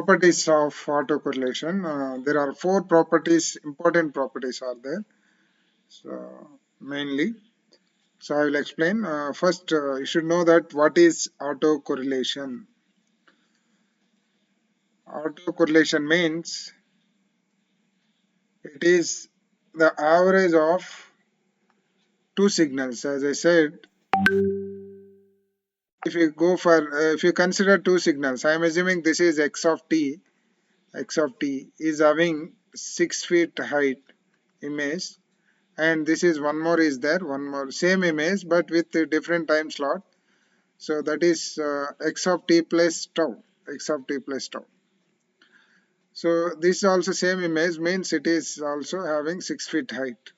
properties of autocorrelation. There are four properties, important properties are there. So mainly, so I will explain. First, you should know that what is autocorrelation. Autocorrelation means it is the average of two signals. As I said, if you consider two signals, I am assuming this is x of t. X of t is having 6 feet height image, and this is one more is there, one more same image but with a different time slot. So that is x of t plus tau, x of t plus tau. So this also same image means it is also having 6 feet height.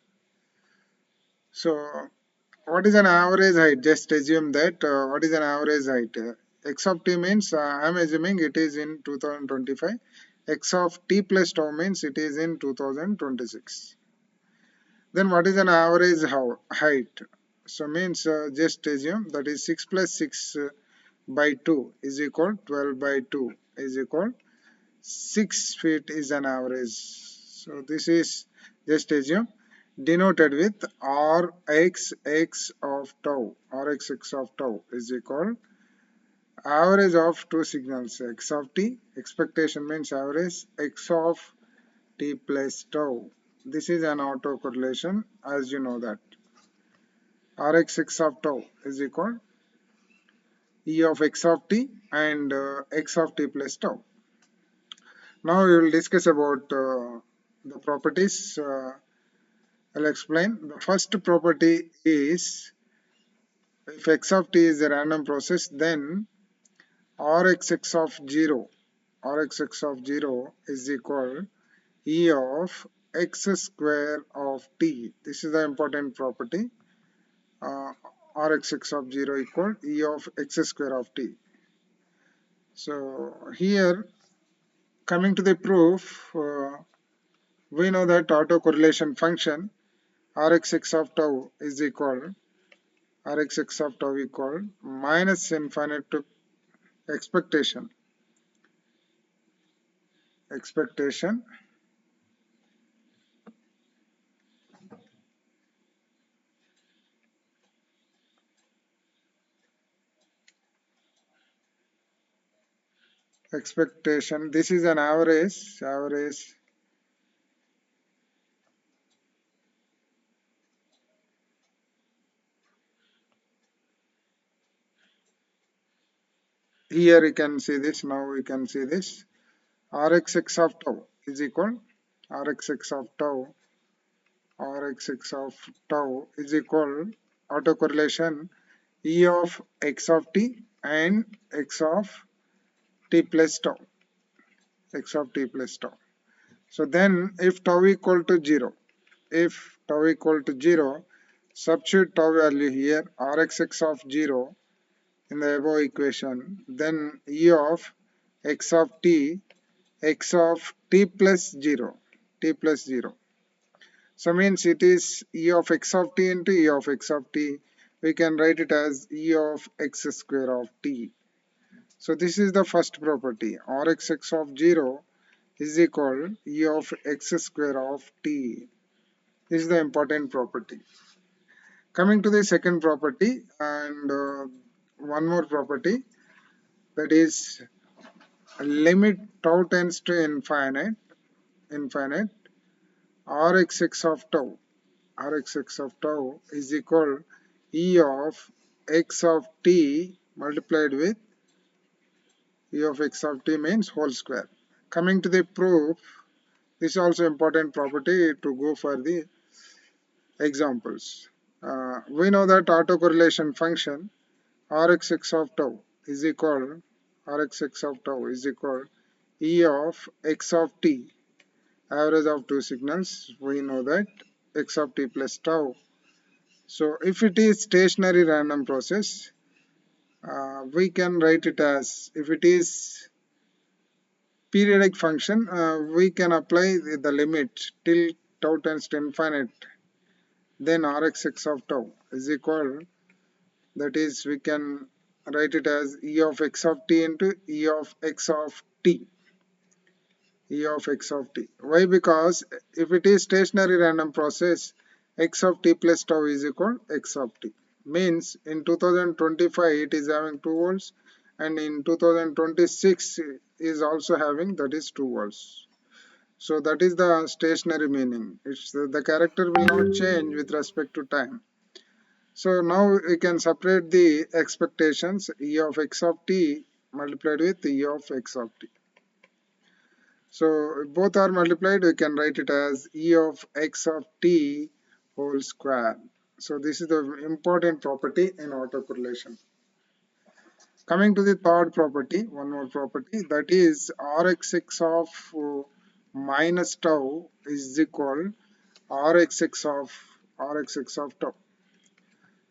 So what is an average height? Just assume that what is an average height? X of t means I am assuming it is in 2025. X of t plus tau means it is in 2026. Then what is an average height? So means just assume that is 6 plus 6 by 2 is equal 12 by 2 is equal 6 feet is an average. So this is just assume denoted with Rxx of tau. Rxx of tau is equal average of two signals x of t. Expectation means average x of t plus tau. This is an autocorrelation, as you know that. Rx of tau is equal E of x of t and x of t plus tau. Now we will discuss about the properties. I'll explain. The first property is if x of t is a random process, then Rxx of 0, Rxx of 0 is equal E of x square of t. This is the important property. Rxx of 0 equal E of x square of t. So here, coming to the proof, we know that autocorrelation function Rxx of tau is equal Rxx of tau equal minus infinite to expectation. Expectation expectation. This is an average. Here you can see this. Now we can see this. Rxx of tau is equal Rxx of tau. Rxx of tau is equal autocorrelation E of x of t and x of t plus tau. X of t plus tau. So then if tau equal to 0, if tau equal to 0, substitute tau value here Rxx of 0 in the above equation, then E of x of t plus 0, t plus 0. So means it is E of x of t into E of x of t. We can write it as E of x square of t. So this is the first property. Rxx of 0 is equal E of x square of t. This is the important property. Coming to the second property and one more property, that is limit tau tends to infinite Rxx of tau. Rxx of tau is equal E of x of t multiplied with E of x of t means whole square. Coming to the proof, this is also important property to go for the examples. We know that autocorrelation function Rxx of tau is equal E of x of t, average of two signals. We know that x of t plus tau. So if it is stationary random process, we can write it as, if it is periodic function, we can apply the limit till tau tends to infinite. Then Rxx of tau is equal, that is we can write it as E of x of t into E of x of t. E of x of t. Why? Because if it is stationary random process, x of t plus tau is equal x of t. Means in 2025 it is having 2 volts, and in 2026 is also having, that is 2 volts. So that is the stationary meaning. It's the character will not change with respect to time. So now we can separate the expectations E of x of t multiplied with E of x of t. So if both are multiplied, we can write it as E of x of t whole square. So this is the important property in autocorrelation. Coming to the third property, one more property, that is Rxx of minus tau is equal Rxx of tau.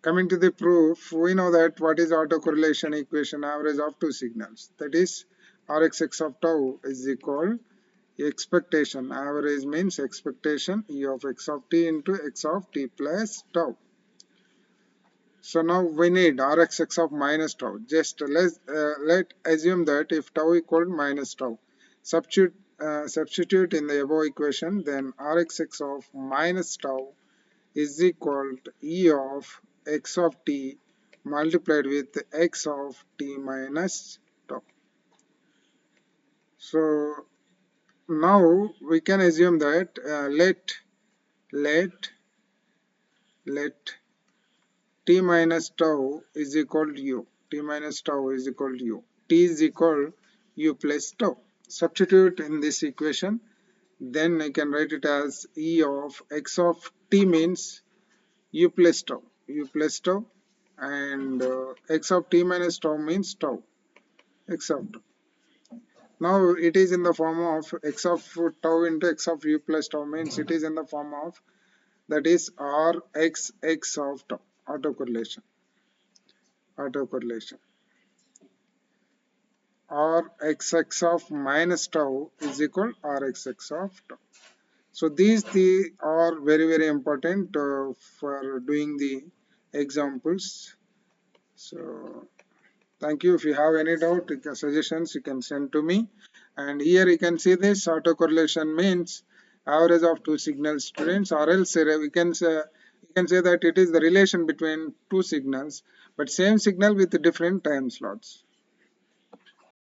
Coming to the proof, we know that what is autocorrelation equation, average of two signals. That is Rxx of tau is equal expectation. Average means expectation E of x of t into x of t plus tau. So now we need Rxx of minus tau. Just let assume that if tau equal minus tau, substitute in the above equation, then Rxx of minus tau is equal to E of x of t multiplied with x of t minus tau. So now we can assume that let let t minus tau is equal to u. T minus tau is equal to u. T is equal u plus tau. Substitute in this equation, then I can write it as E of x of t means u plus tau, and x of t minus tau means tau, x of tau. Now it is in the form of x of tau into x of u plus tau, means it is in the form of, that is r x x of tau. Autocorrelation r x x of minus tau is equal r x x of tau. So these are very very important for doing the examples. So thank you. If you have any doubt, suggestions, you can send to me. And here you can see this autocorrelation means average of two signals, students, or else we can say that it is the relation between two signals, but same signal with different time slots.